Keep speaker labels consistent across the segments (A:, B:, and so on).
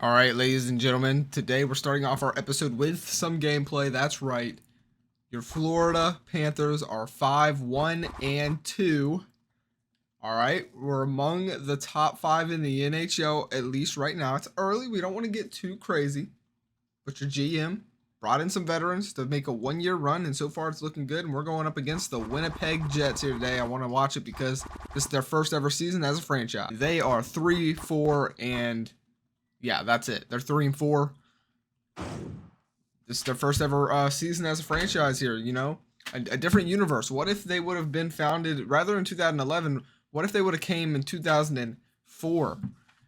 A: All right, ladies and gentlemen, today we're starting off our episode with some gameplay. That's right. Your Florida Panthers are 5-1-2. All right, we're among the top 5 in the NHL, at least right now. It's early. We don't want to get too crazy. But your GM brought in some veterans to make a one-year run, and so far it's looking good. And we're going up against the Winnipeg Jets here today. I want to watch it because this is their first ever season as a franchise. They are 3-4 and... yeah, that's it. They're 3-4. This is their first ever season as a franchise here, you know? A different universe. What if they would have been founded, rather in 2011, what if they would have came in 2004?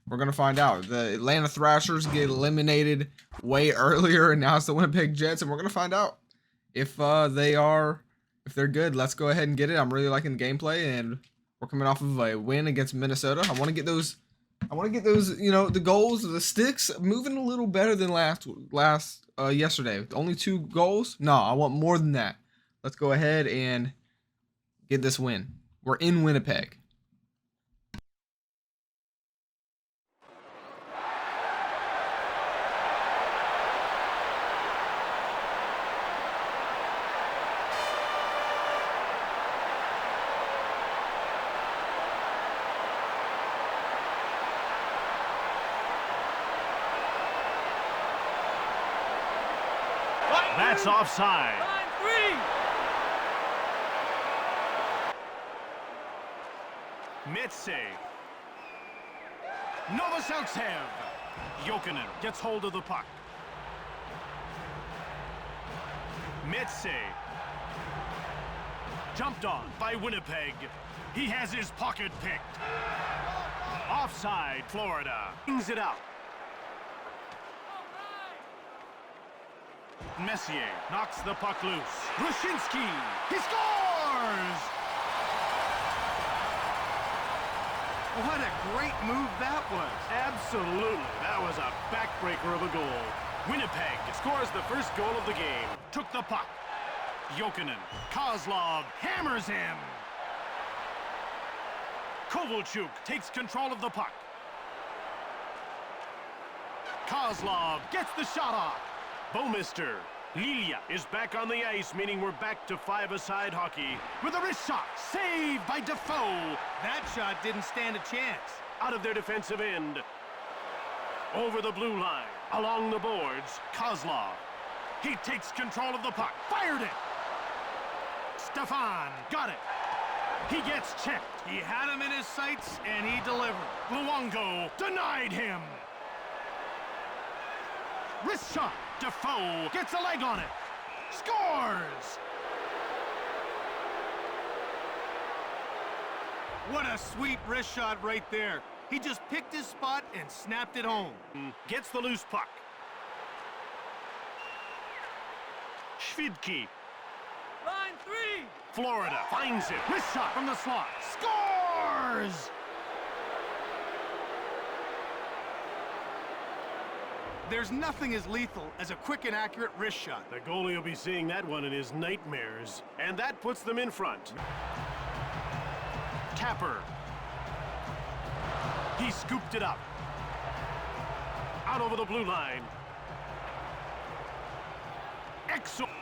A: We're going to find out. The Atlanta Thrashers get eliminated way earlier, and now it's the Winnipeg Jets, and we're going to find out if they're good. Let's go ahead and get it. I'm really liking the gameplay, and we're coming off of a win against Minnesota. I want to get those, you know, the goals, the sticks moving a little better than yesterday. Only 2 goals? No, I want more than that. Let's go ahead and get this win. We're in Winnipeg.
B: That's offside. Metsä. Novoselicev. Jokinen gets hold of the puck. Metsä. Jumped on by Winnipeg. He has his pocket picked. Offside, Florida. Brings it out. Messier knocks the puck loose. Rushinsky, he scores!
C: What a great move that was.
B: Absolutely, that was a backbreaker of a goal. Winnipeg scores the first goal of the game. Took the puck. Jokinen, Kozlov hammers him. Kovalchuk takes control of the puck. Kozlov gets the shot off. Bouwmeester. Lilia is back on the ice, meaning we're back to 5-a-side hockey. With a wrist shot, saved by Defoe.
C: That shot didn't stand a chance.
B: Out of their defensive end. Over the blue line, along the boards, Kozlov. He takes control of the puck, fired it. Stefan got it. He gets checked.
C: He had him in his sights, and he delivered.
B: Luongo denied him. Wrist shot. Defoe gets a leg on it. Scores!
C: What a sweet wrist shot right there. He just picked his spot and snapped it home.
B: Gets the loose puck. Schvidke.
C: Line 3.
B: Florida finds it. Wrist shot from the slot. Scores!
C: There's nothing as lethal as a quick and accurate wrist shot.
B: The goalie will be seeing that one in his nightmares. And that puts them in front. Tapper. He scooped it up. Out over the blue line.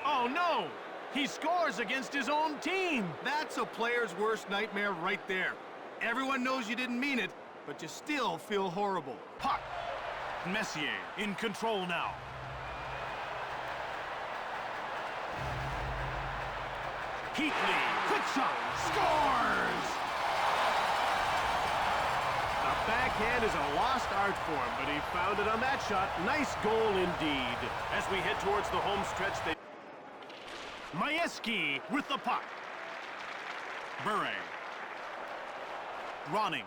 B: Oh no! He scores against his own team.
C: That's a player's worst nightmare right there. Everyone knows you didn't mean it, but you still feel horrible.
B: Puck. Messier in control now. Heatley, quick shot, scores! The backhand is a lost art form, but he found it on that shot. Nice goal indeed. As we head towards the home stretch, Majewski with the puck. Bure. Ronning.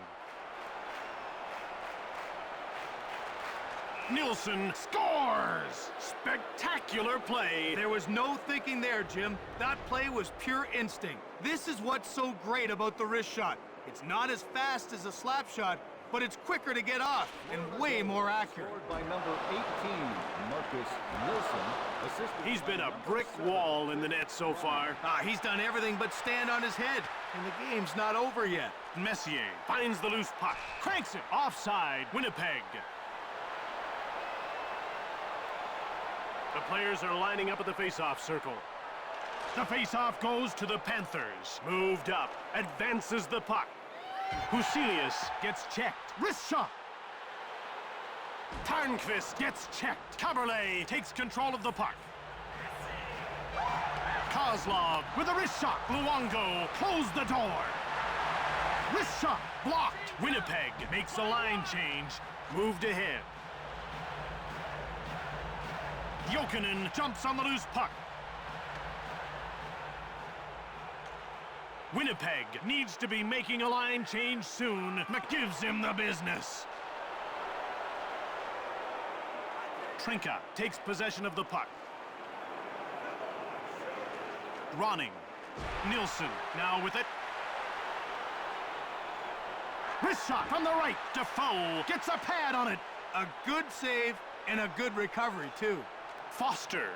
B: Nielsen scores! Spectacular play.
C: There was no thinking there, Jim. That play was pure instinct. This is what's so great about the wrist shot. It's not as fast as a slap shot, but it's quicker to get off and way more accurate.
D: By number 18, Marcus Wilson, assisted.
B: He's been a brick wall in the net so far.
C: He's done everything but stand on his head, and the game's not over yet.
B: Messier finds the loose puck, cranks it offside. Winnipeg. The players are lining up at the face-off circle. The face-off goes to the Panthers. Moved up, advances the puck. Huselius gets checked. Wrist shot. Tarnqvist gets checked. Kaberle takes control of the puck. Kozlov with a wrist shot. Luongo close the door. Wrist shot blocked. Winnipeg makes a line change. Moved ahead. Jokinen jumps on the loose puck. Winnipeg needs to be making a line change soon. McGives him the business. Trinka takes possession of the puck. Ronning. Nielsen now with it. Wrist shot from the right. Defoe gets a pad on it.
C: A good save and a good recovery, too.
B: Foster.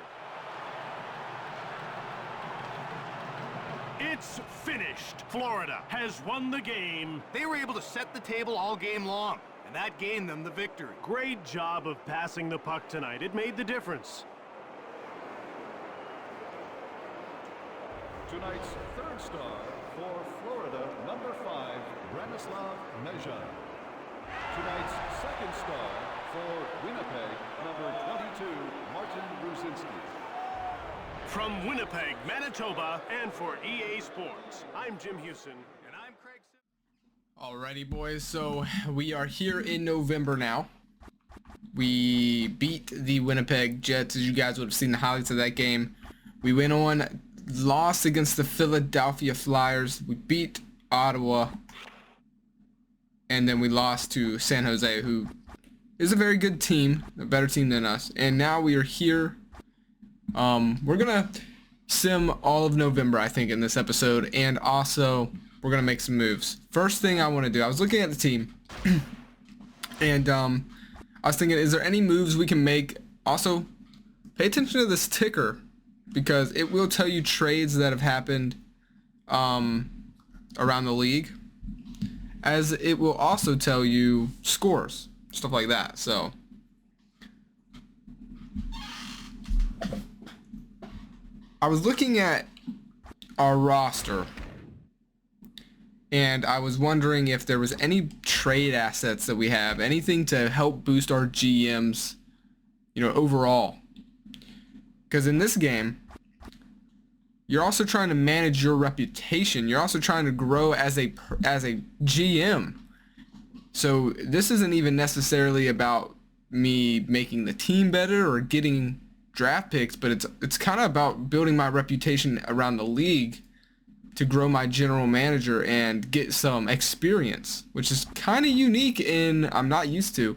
B: It's finished. Florida has won the game.
C: They were able to set the table all game long, and that gained them the victory.
B: Great job of passing the puck tonight. It made the difference.
D: Tonight's third star for Florida, number 5, Branislav Meja. Tonight's second star for Winnipeg, number 22, Martin Brusinski.
B: From Winnipeg, Manitoba, and for EA Sports, I'm Jim Houston.
C: And I'm Craig Sim.
A: Alrighty, boys. So we are here in November now. We beat the Winnipeg Jets, as you guys would have seen the highlights of that game. We went on, lost against the Philadelphia Flyers. We beat Ottawa. And then we lost to San Jose, who is a very good team, a better team than us. And now we are here. We're gonna sim all of November, I think, in this episode, and also we're gonna make some moves. First thing I want to do, I was looking at the team, and I was thinking, is there any moves we can make? Also, pay attention to this ticker, because it will tell you trades that have happened around the league, as it will also tell you scores, stuff like that. So I was looking at our roster, and I was wondering if there was any trade assets that we have, anything to help boost our GMs, overall. Because in this game, you're also trying to manage your reputation. You're also trying to grow as a GM. So this isn't even necessarily about me making the team better or getting draft picks, but it's kind of about building my reputation around the league to grow my general manager and get some experience, which is kind of unique and I'm not used to.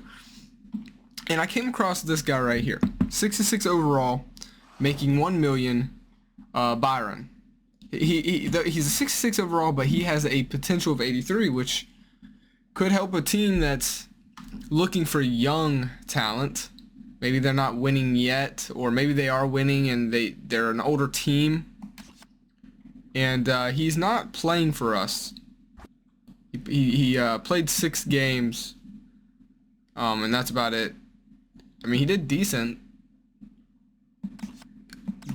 A: And I came across this guy right here, 66 overall, making $1 million, Byron. He's a 66 overall, but he has a potential of 83, which could help a team that's looking for young talent. Maybe they're not winning yet, or maybe they are winning and they're an older team. And he's not playing for us. He played 6 games, and that's about it. I mean, he did decent,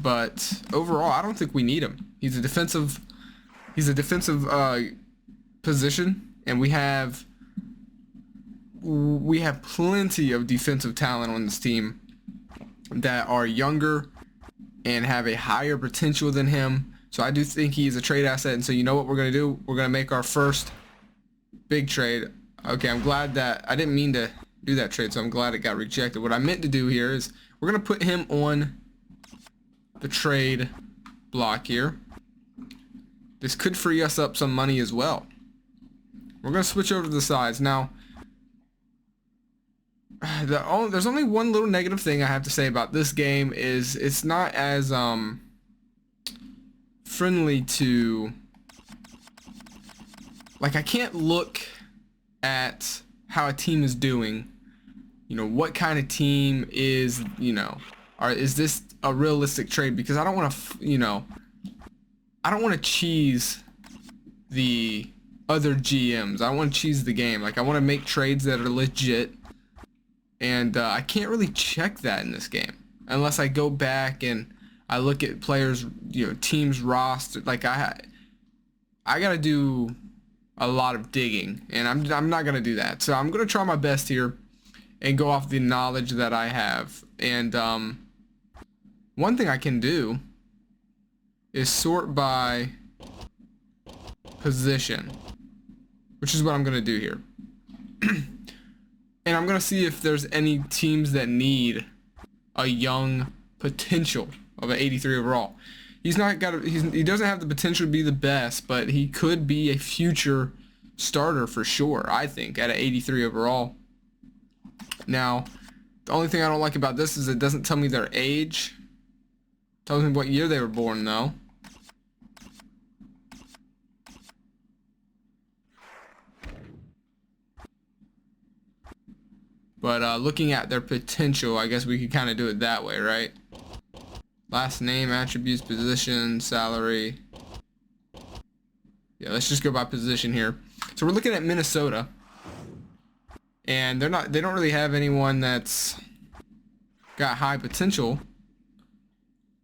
A: but overall, I don't think we need him. He's a defensive position, and we have plenty of defensive talent on this team that are younger and have a higher potential than him. So I do think he's a trade asset. And so you know what we're going to do? We're going to make our first big trade. Okay, I'm glad that I didn't mean to do that trade, so I'm glad it got rejected. What I meant to do here is we're going to put him on the trade block here. This could free us up some money as well. We're going to switch over to the sides. Now, there's only one little negative thing I have to say about this game is it's not as friendly to, like, I can't look at how a team is doing, what kind of team is, is this a realistic trade, because I don't want to, I don't want to cheese the other GMs. I want to cheese the game. Like, I want to make trades that are legit, and I can't really check that in this game. unless I go back and I look at players, teams roster. Like I gotta do a lot of digging, and I'm not gonna do that. So I'm gonna try my best here and go off the knowledge that I have. And one thing I can do is sort by position, which is what I'm gonna do here. And I'm gonna see if there's any teams that need a young potential of an 83 overall. He doesn't have the potential to be the best, but he could be a future starter for sure, I think, at an 83 overall. Now, the only thing I don't like about this is it doesn't tell me their age. It tells me what year they were born, though. But looking at their potential, I guess we could kind of do it that way, right? Last name, attributes, position, salary. Yeah, let's just go by position here. So we're looking at Minnesota, and they don't really have anyone that's got high potential,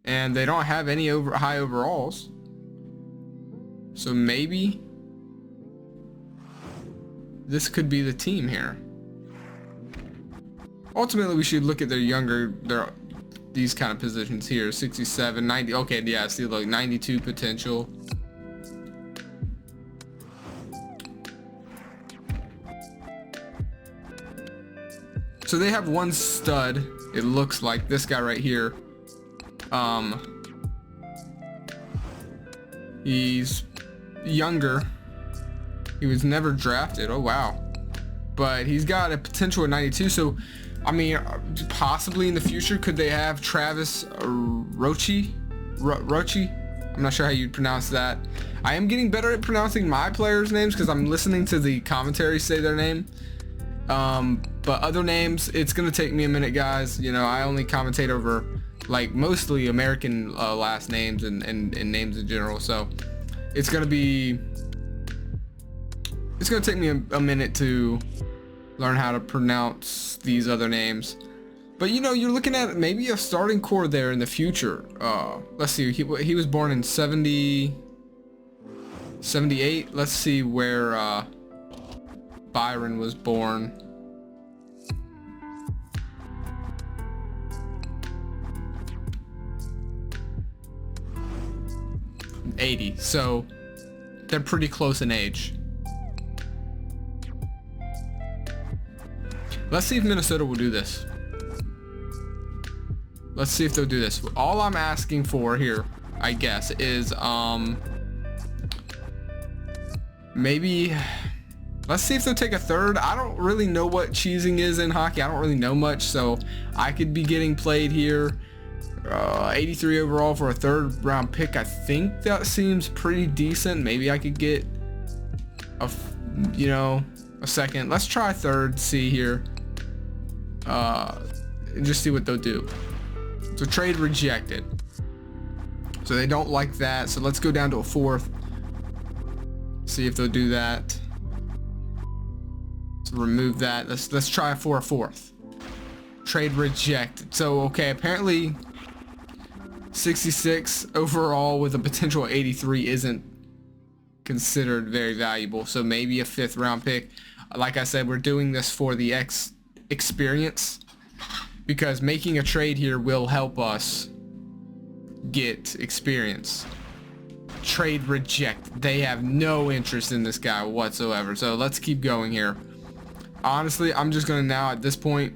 A: and they don't have any high overalls. So maybe this could be the team here. Ultimately, we should look at these kind of positions here. 67, 90. Okay, yeah, see, look, 92 potential. So they have one stud. It looks like this guy right here. He's younger. He was never drafted. Oh wow. But he's got a potential of 92. So I mean, possibly in the future, could they have Travis Roche? I'm not sure how you'd pronounce that. I am getting better at pronouncing my players' names because I'm listening to the commentary say their name. But other names, it's gonna take me a minute, guys. I only commentate over like mostly American last names and names in general. So it's gonna take me a minute to learn how to pronounce these other names. But you're looking at maybe a starting core there in the future. Let's see, he was born in 78. Let's see where Byron was born. '80. So they're pretty close in age. Let's see if Minnesota will do this. Let's see if they'll do this. All I'm asking for here, I guess, is maybe let's see if they'll take a third. I don't really know what cheesing is in hockey. I don't really know much, so I could be getting played here. 83 overall for a third round pick. I think that seems pretty decent. Maybe I could get a second. Let's try third. See here. Just see what they'll do. So trade rejected. So they don't like that. So let's go down to a fourth. See if they'll do that. So remove that. Let's try for a fourth. Trade rejected. So okay, apparently 66 overall with a potential 83 isn't considered very valuable. So maybe a fifth round pick. Like I said, we're doing this for the experience, because making a trade here will help us get experience. Trade reject. They have no interest in this guy whatsoever. So let's keep going here. Honestly, I'm just gonna now at this point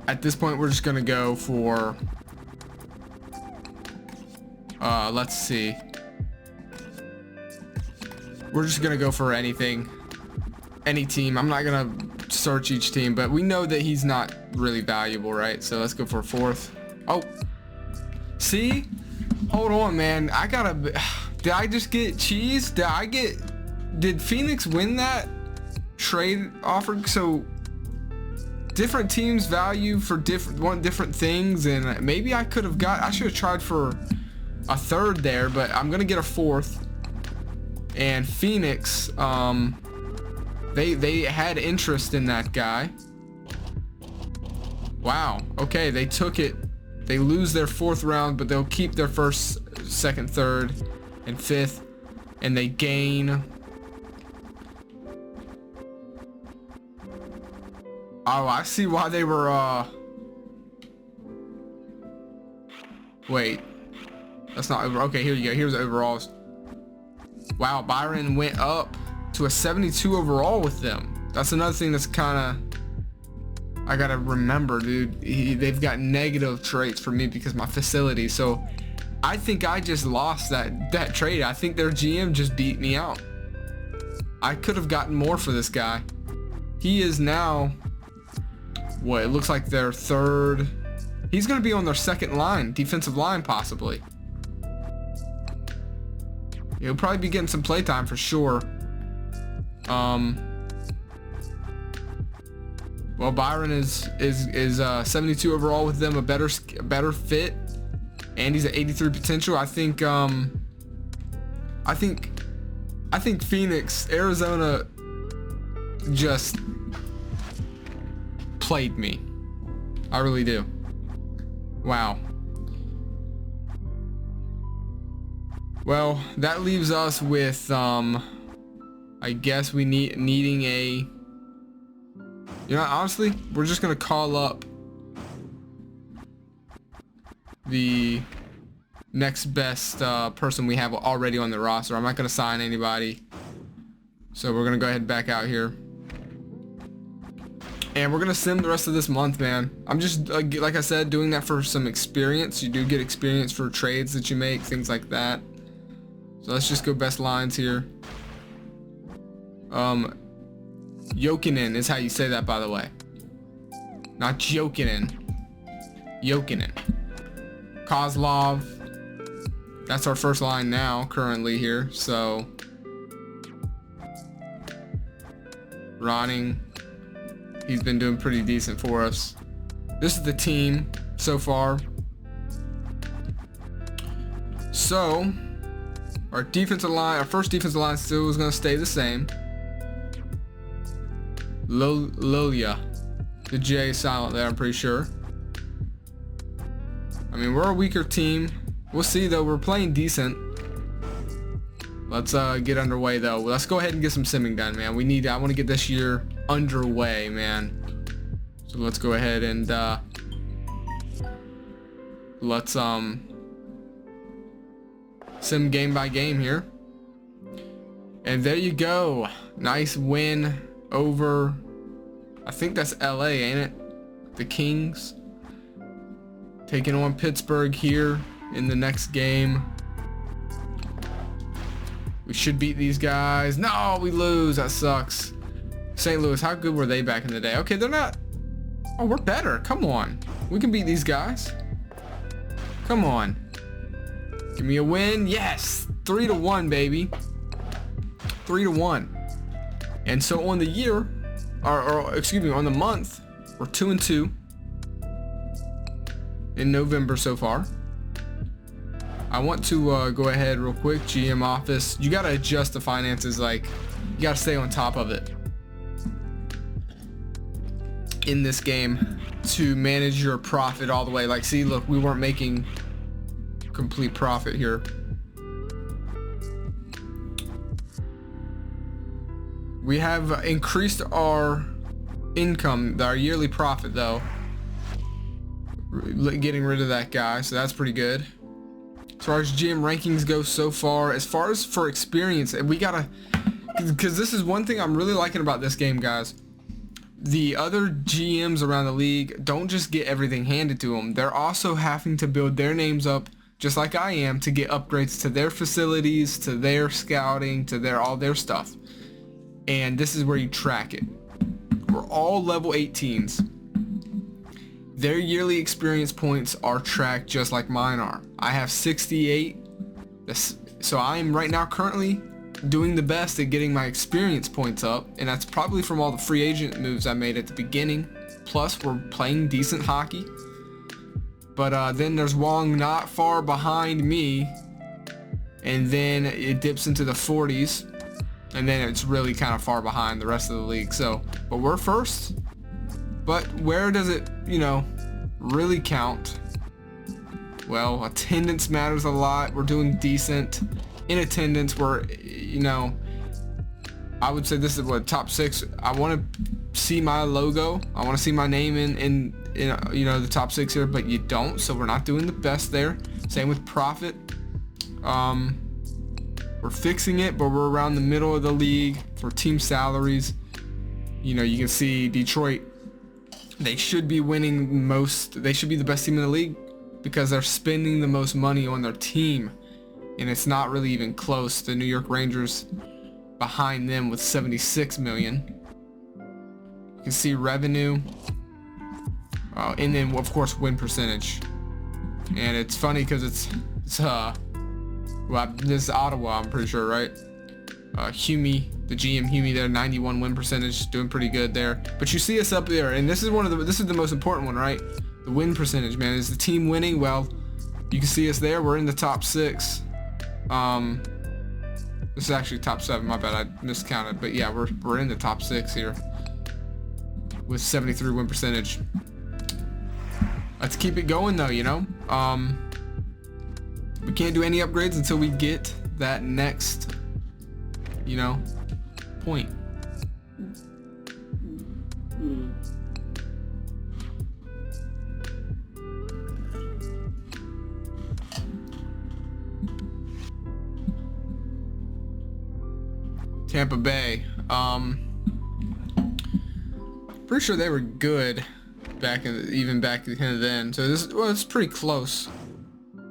A: we're just gonna go for let's see, we're just gonna go for any team. I'm not gonna search each team, but we know that he's not really valuable, right? So let's go for a fourth. Oh, see, hold on, man. Did I just get cheese? Did Phoenix win that trade offer? So different teams value for different things, and maybe I should have tried for a third there, but I'm gonna get a fourth. And Phoenix, they had interest in that guy. Wow. Okay, they took it. They lose their 4th round, but they'll keep their 1st, 2nd, 3rd, and 5th, and they gain. Oh, I see why they were. Wait, that's not over. Okay, here you go. Here's the overalls. Wow, Byron went up to a 72 overall with them. That's another thing that's kind of. I gotta remember, dude. They've got negative traits for me because my facility. So I think I just lost that trade. I think their GM just beat me out. I could have gotten more for this guy. He is now what it looks like their 3rd. He's gonna be on their 2nd line, defensive line possibly. He'll probably be getting some playtime for sure. Well, Byron is 72 overall with them, a better fit, and he's at 83 potential. I think Phoenix, Arizona just played me. I really do. Wow. Well, that leaves us with I guess we needing a. You know, honestly, we're just gonna call up the next best person we have already on the roster. I'm not gonna sign anybody, so we're gonna go ahead and back out here, and we're gonna sim the rest of this month, man. I'm just like I said, doing that for some experience. You do get experience for trades that you make, things like that. So let's just go best lines here. Jokinen is how you say that, by the way. Not Jokinen. Jokinen. Kozlov. That's our first line now, currently here. So Ronning. He's been doing pretty decent for us. This is the team so far. So our defensive line, our first defensive line still is going to stay the same. Lilia. The J is silent there, I'm pretty sure. I mean, we're a weaker team. We'll see, though. We're playing decent. Let's get underway, though. Let's go ahead and get some simming done, man. I want to get this year underway, man. So let's go ahead and let's sim game by game here. And there you go. Nice win over, I think that's LA, ain't it? The Kings taking on Pittsburgh here in the next game. We should beat these guys. No, we lose. That sucks. St. Louis, how good were they back in the day? Okay, they're not. Oh, we're better. Come on. We can beat these guys. Come on. Give me a win. Yes. 3-1, baby. 3-1. And so on the year, or excuse me, on the month, we're 2-2 in November so far. I want to go ahead real quick. GM office. You got to adjust the finances. Like, you got to stay on top of it in this game to manage your profit all the way. Like, see, look, we weren't making complete profit here. We have increased our income, our yearly profit, though. Getting rid of that guy, so that's pretty good. As far as GM rankings go so far, as far as for experience, we gotta, because this is one thing I'm really liking about this game, guys. The other GMs around the league don't just get everything handed to them. They're also having to build their names up, just like I am, to get upgrades to their facilities, to their scouting, to all their stuff. And this is where you track it. We're all level 18s. Their yearly experience points are tracked just like mine are. I have 68. So I'm right now currently doing the best at getting my experience points up, and that's probably from all the free agent moves I made at the beginning. Plus, we're playing decent hockey. But then there's Wong not far behind me, and then it dips into the 40s. And then it's really kind of far behind the rest of the league. So, but we're first. But where does it, you know, really count. Well, attendance matters a lot. We're doing decent in attendance. We're, you know, I would say this is what, top 6. I want to see my logo. I want to see my name in you know, the top 6 here, but you don't, so we're not doing the best there. Same with profit. We're fixing it, but we're around the middle of the league for team salaries. You know, you can see Detroit, they should be winning most. They should be the best team in the league because they're spending the most money on their team, and it's not really even close. The New York Rangers behind them with 76 million. You can see revenue, and then of course win percentage. And it's funny because it's well, this is Ottawa, I'm pretty sure, right? Hume, the GM Hume there, 91 win percentage, doing pretty good there. But you see us up there, and this is the most important one, right? The win percentage, man. Is the team winning? Well, you can see us there. We're in the top 6. This is actually top 7. My bad, I miscounted. But yeah, we're in the top 6 here with 73 win percentage. Let's keep it going though, you know. We can't do any upgrades until we get that next, you know, point. Tampa Bay. Pretty sure they were good even back then. So this, well, it's pretty close.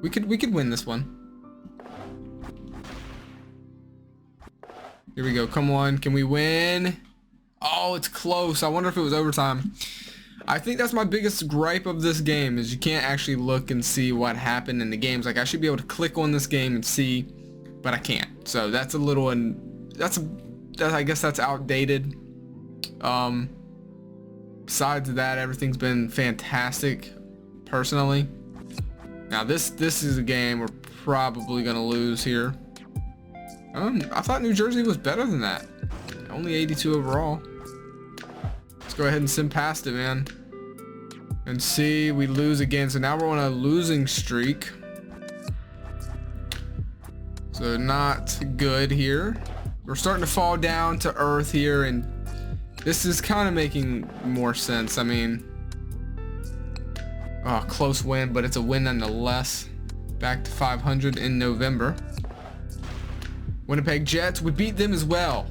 A: We could win this one. Here we go. Come on. Can we win? Oh, it's close. I wonder if it was overtime. I think that's my biggest gripe of this game is you can't actually look and see what happened in the games. Like I should be able to click on this game and see, but I can't. So that's a little, I guess that's outdated. Besides that, everything's been fantastic personally. Now this is a game we're probably gonna lose here. I thought New Jersey was better than that. Only 82 overall. Let's go ahead and send past it, man. And see, we lose again. So now we're on a losing streak. So not good here. We're starting to fall down to earth here, and this is kind of making more sense. I mean, oh, close win, but it's a win nonetheless. Back to 500 in November. Winnipeg Jets, we beat them as well.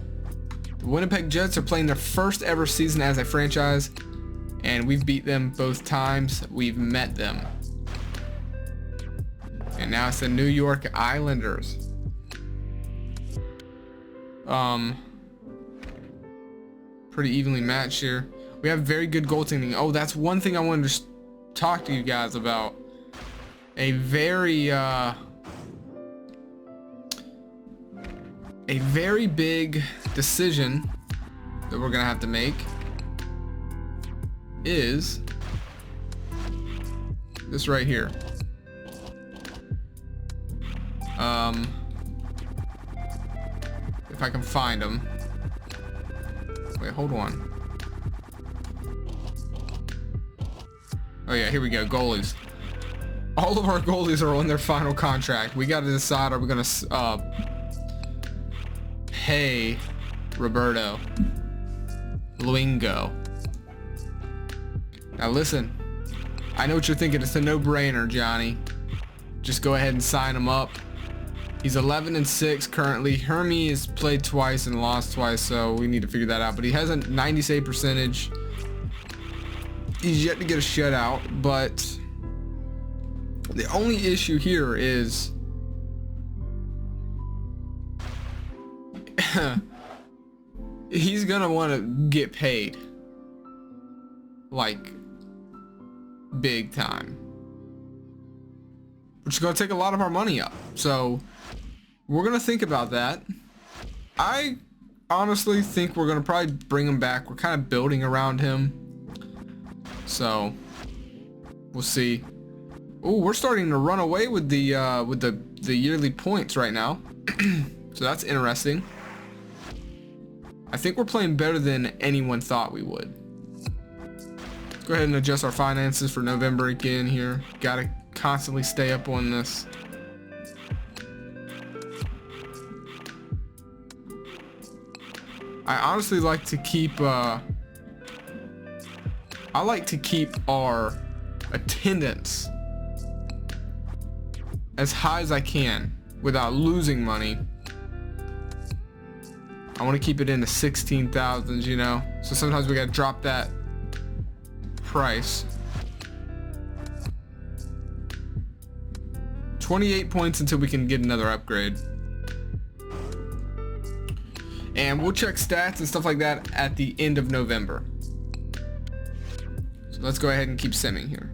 A: The Winnipeg Jets are playing their first ever season as a franchise, and we've beat them both times we've met them. And now it's the New York Islanders. Pretty evenly matched here. We have very good goaltending. Oh, that's one thing I wanted to talk to you guys about. A very big decision that we're gonna have to make is this right here. If I can find them. Wait, hold on. Oh yeah, here we go. Goalies. All of our goalies are on their final contract. We got to decide, are we gonna pay Roberto Luingo? Now listen, I know what you're thinking. It's a no-brainer, Johnny. Just go ahead and sign him up. He's 11-6 currently. Hermie has played twice and lost twice, so we need to figure that out. But he has a 90 save percentage. He's yet to get a shutout, but the only issue here is he's gonna want to get paid like big time, which is gonna take a lot of our money up. So we're gonna think about that. I honestly think we're gonna probably bring him back. We're kind of building around him, so we'll see. Oh, we're starting to run away with the yearly points right now. So that's interesting. I think we're playing better than anyone thought we would. Go ahead and adjust our finances for November again here. Gotta constantly stay up on this. I honestly like to keep I like to keep our attendance as high as I can without losing money. I want to keep it in the 16,000s, you know, so sometimes we gotta drop that price. 28 points until we can get another upgrade. And we'll check stats and stuff like that at the end of November. So let's go ahead and keep simming here.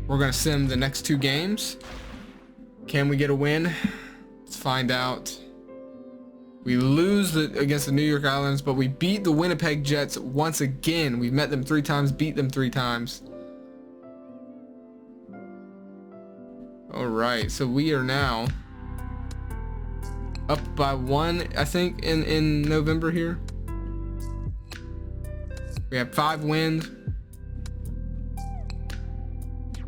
A: We're gonna sim the next 2 games. Can we get a win? Let's find out. We lose against the New York Islanders, but we beat the Winnipeg Jets once again. We've met them 3 times, beat them 3 times. All right, so we are now up by 1, I think, in November here. We have 5 wins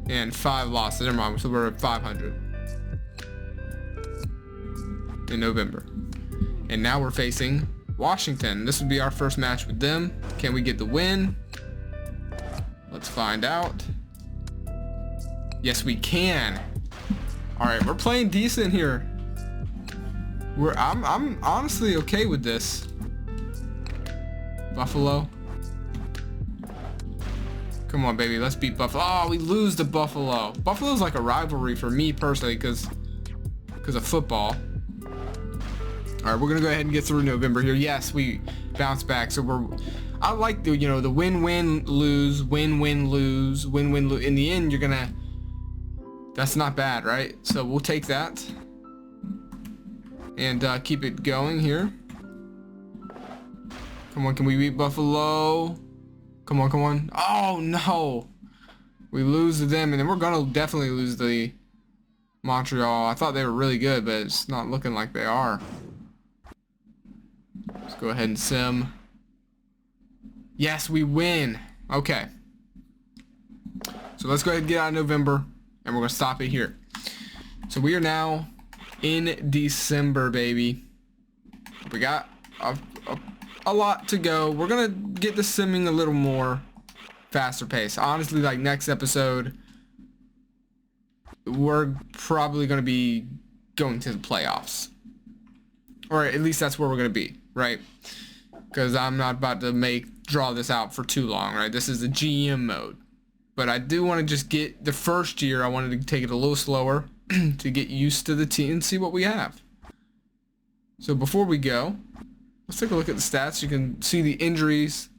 A: and 5 losses. Never mind, so we're at 500 in November. And now we're facing Washington. This would be our first match with them. Can we get the win? Let's find out. Yes, we can. All right, we're playing decent here. I'm honestly okay with this. Buffalo. Come on, baby, let's beat Buffalo. Oh, we lose to Buffalo. Buffalo's like a rivalry for me personally because of football. All right, we're gonna go ahead and get through November here. Yes, we bounce back. So I like the, you know, the win-win lose, win-win lose, win-win lose. In the end, you're gonna. That's not bad, right? So we'll take that and keep it going here. Come on, can we beat Buffalo? Come on, come on. Oh no, we lose to them, and then we're gonna definitely lose the Montreal. I thought they were really good, but it's not looking like they are. Let's go ahead and sim. Yes, we win. Okay. So let's go ahead and get out of November, and we're gonna stop it here. So we are now in December, baby. We got a lot to go. We're gonna get the simming a little more faster pace. Honestly, like next episode, we're probably gonna be going to the playoffs, or at least that's where we're gonna be, right? Because I'm not about to draw this out for too long, right? This is the GM mode, but I do want to just get the first year. I wanted to take it a little slower to get used to the team and see what we have. So before we go, let's take a look at the stats. You can see the injuries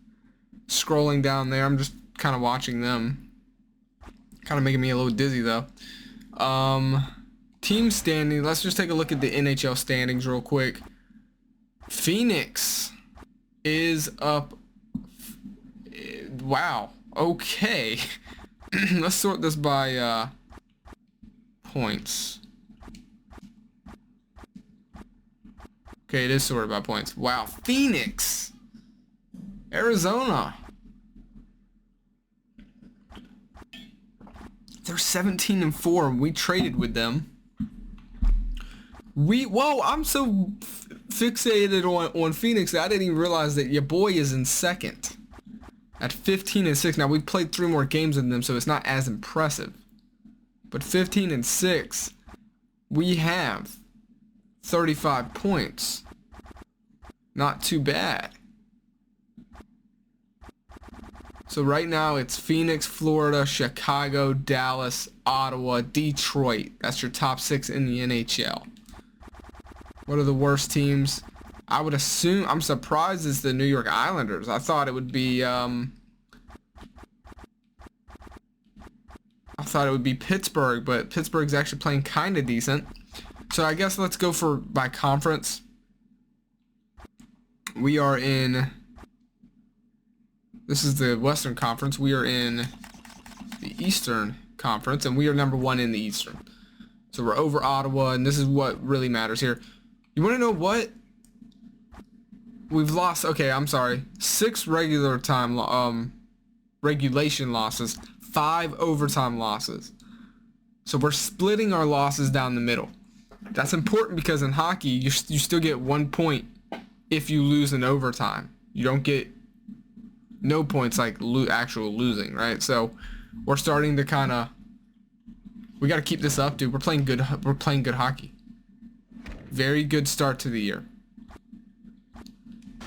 A: scrolling down there. I'm just kind of watching them. Kind of making me a little dizzy though. Team standing. Let's just take a look at the NHL standings real quick. Phoenix is up. Wow. Okay. Let's sort this by points. Okay, it is sorted by points. Wow. Phoenix. Arizona. They're 17-4, and we traded with them. Whoa, I'm so fixated on Phoenix that I didn't even realize that your boy is in second at 15-6. Now we played 3 more games than them, so it's not as impressive. But 15-6, we have 35 points. Not too bad. So right now it's Phoenix, Florida, Chicago, Dallas, Ottawa, Detroit. That's your top 6 in the NHL. What are the worst teams? I would assume, I'm surprised it's the New York Islanders. I thought it would be Pittsburgh, but Pittsburgh's actually playing kind of decent. So I guess let's go by conference. We are in, this is the Western Conference. We are in the Eastern Conference, and we are number 1 in the Eastern. So we're over Ottawa, and this is what really matters here. You want to know what? We've lost, okay, I'm sorry, 6 regular time regulation losses, 5 overtime losses. So we're splitting our losses down the middle. That's important because in hockey, you still get 1 point if you lose in overtime. You don't get no points like actual losing, right? So we're starting to kind of, we got to keep this up, dude. We're playing good hockey. Very good start to the year.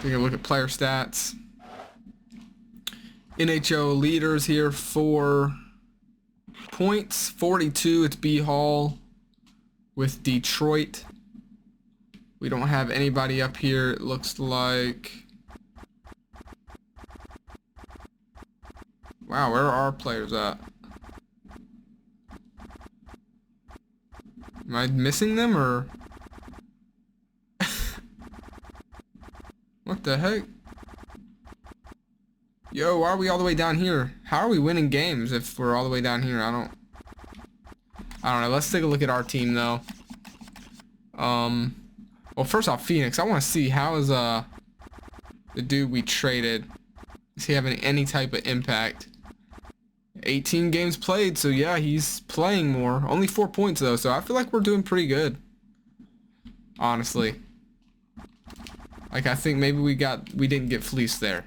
A: Take a look at player stats. NHL leaders here for points, 42. It's B Hall with Detroit. We don't have anybody up here, it looks like. Wow, where are our players at? Am I missing them or? What the heck? Yo, why are we all the way down here? How are we winning games if we're all the way down here? I don't know. Let's take a look at our team though. Well, first off, Phoenix. I want to see how is the dude we traded. Is he having any type of impact? 18 games played, so yeah, he's playing more. Only 4 points though, so I feel like we're doing pretty good. Honestly. Like, I think maybe we didn't get fleeced there.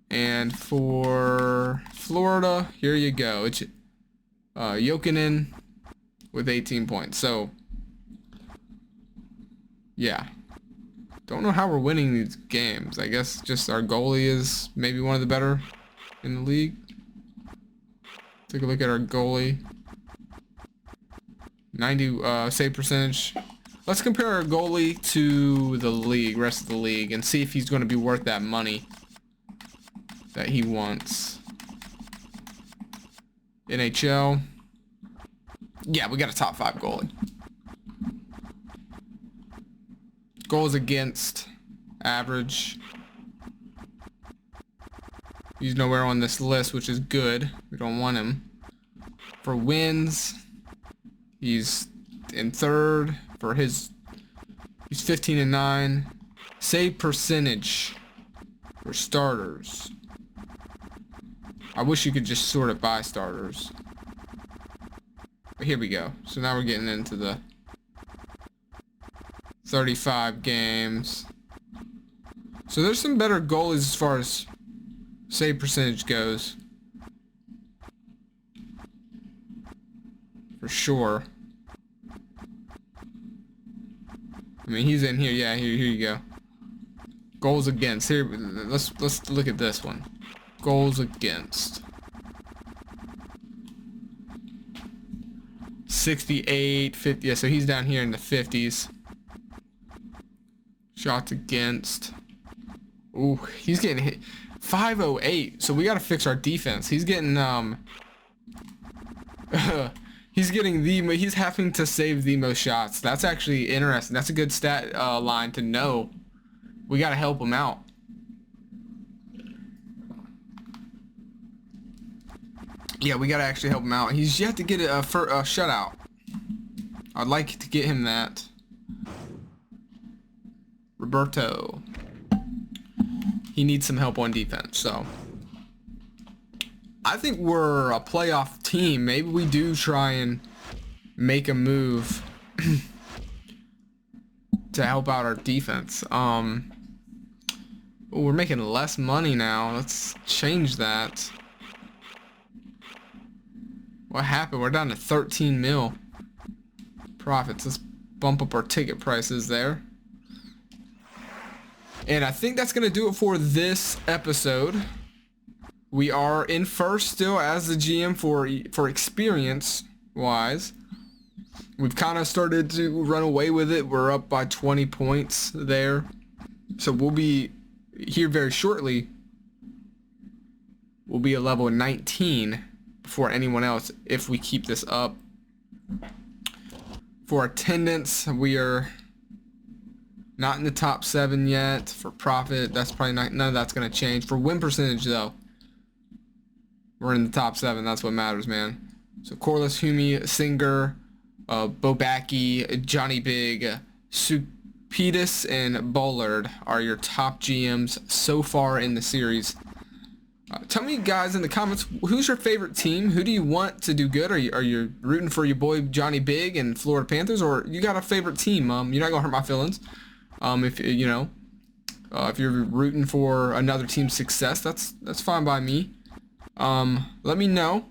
A: And for Florida, here you go. It's Jokinen with 18 points. So, yeah. Don't know how we're winning these games. I guess just our goalie is maybe one of the better in the league. Take a look at our goalie. 90 save percentage. Let's compare our goalie to the league, rest of the league, and see if he's going to be worth that money that he wants. NHL. Yeah, we got a top 5 goalie. Goals against, average. He's nowhere on this list, which is good. We don't want him. For wins, he's in 3rd. For his, he's 15-9. Save percentage for starters. I wish you could just sort it by starters. But here we go. So now we're getting into the 35 games. So there's some better goalies as far as save percentage goes. For sure. I mean, he's in here. Yeah, here you go. Goals against. Here, let's look at this one. Goals against. 68, 50. Yeah, so he's down here in the 50s. Shots against. Ooh, he's getting hit. 508. So we gotta fix our defense. He's getting he's having to save the most shots. That's actually interesting. That's a good stat line to know. We gotta help him out. Yeah, we gotta actually help him out. He's yet to get a shutout. I'd like to get him that. Roberto. He needs some help on defense, so I think we're a playoff team. Maybe we do try and make a move to help out our defense. We're making less money now. Let's change that. What happened? We're down to 13 mil profits. Let's bump up our ticket prices there. And I think that's going to do it for this episode. We are in first still as the GM for experience wise. We've kind of started to run away with it. We're up by 20 points there. So we'll be here very shortly. We'll be at level 19 before anyone else if we keep this up. For attendance, we are not in the top 7 yet. For profit, that's probably not, none of that's going to change. For win percentage, though, we're in the top 7. That's what matters, man. So Corliss, Humi, Singer, Bobacki, Johnny Big, Pettis and Bullard are your top GMs so far in the series. Tell me, guys, in the comments, who's your favorite team? Who do you want to do good? Are you rooting for your boy Johnny Big and Florida Panthers, or you got a favorite team? You're not gonna hurt my feelings. If you know, if you're rooting for another team's success, that's fine by me. Let me know.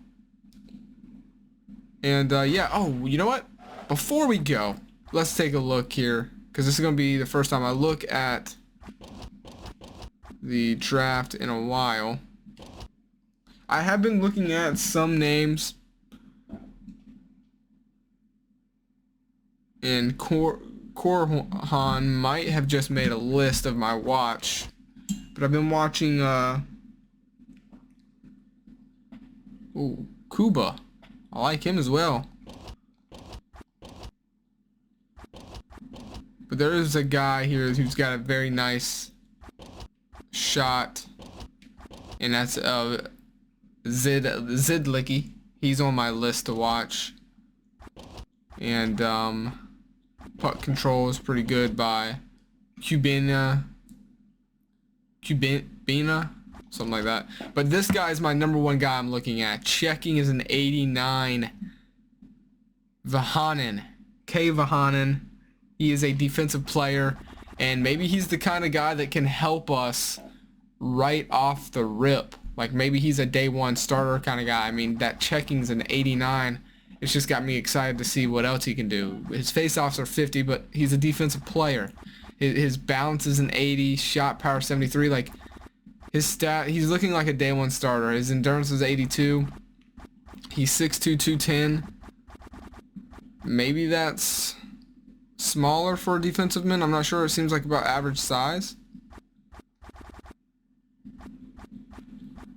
A: And yeah. Oh, you know what? Before we go, let's take a look here, because this is gonna be the first time I look at the draft in a while. I have been looking at some names, and Korhan might have just made a list of my watch, but I've been watching Kuba. I like him as well. But there is a guy here who's got a very nice shot, and that's Zidlicky. He's on my list to watch. And puck control is pretty good by Cubina, something like that. But this guy is my number one guy I'm looking at. Checking is an 89. Vahanen. K. Vahanen. He is a defensive player, and maybe he's the kind of guy that can help us right off the rip. Like, maybe he's a day one starter kind of guy. I mean, that checking's an 89. It's just got me excited to see what else he can do. His faceoffs are 50, but he's a defensive player. His balance is an 80, shot power 73. Like, his stat, he's looking like a day one starter. His endurance is 82. He's 6'2", 210. Maybe that's smaller for a defensive man. I'm not sure. It seems like about average size.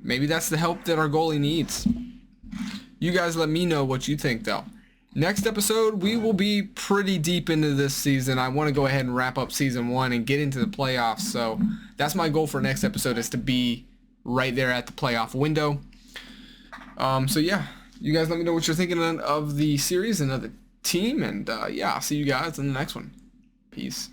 A: Maybe that's the help that our goalie needs. You guys let me know what you think, though. Next episode, we will be pretty deep into this season. I want to go ahead and wrap up season 1 and get into the playoffs. So that's my goal for next episode, is to be right there at the playoff window. So yeah, you guys let me know what you're thinking of the series and of the team. And yeah, I'll see you guys in the next one. Peace.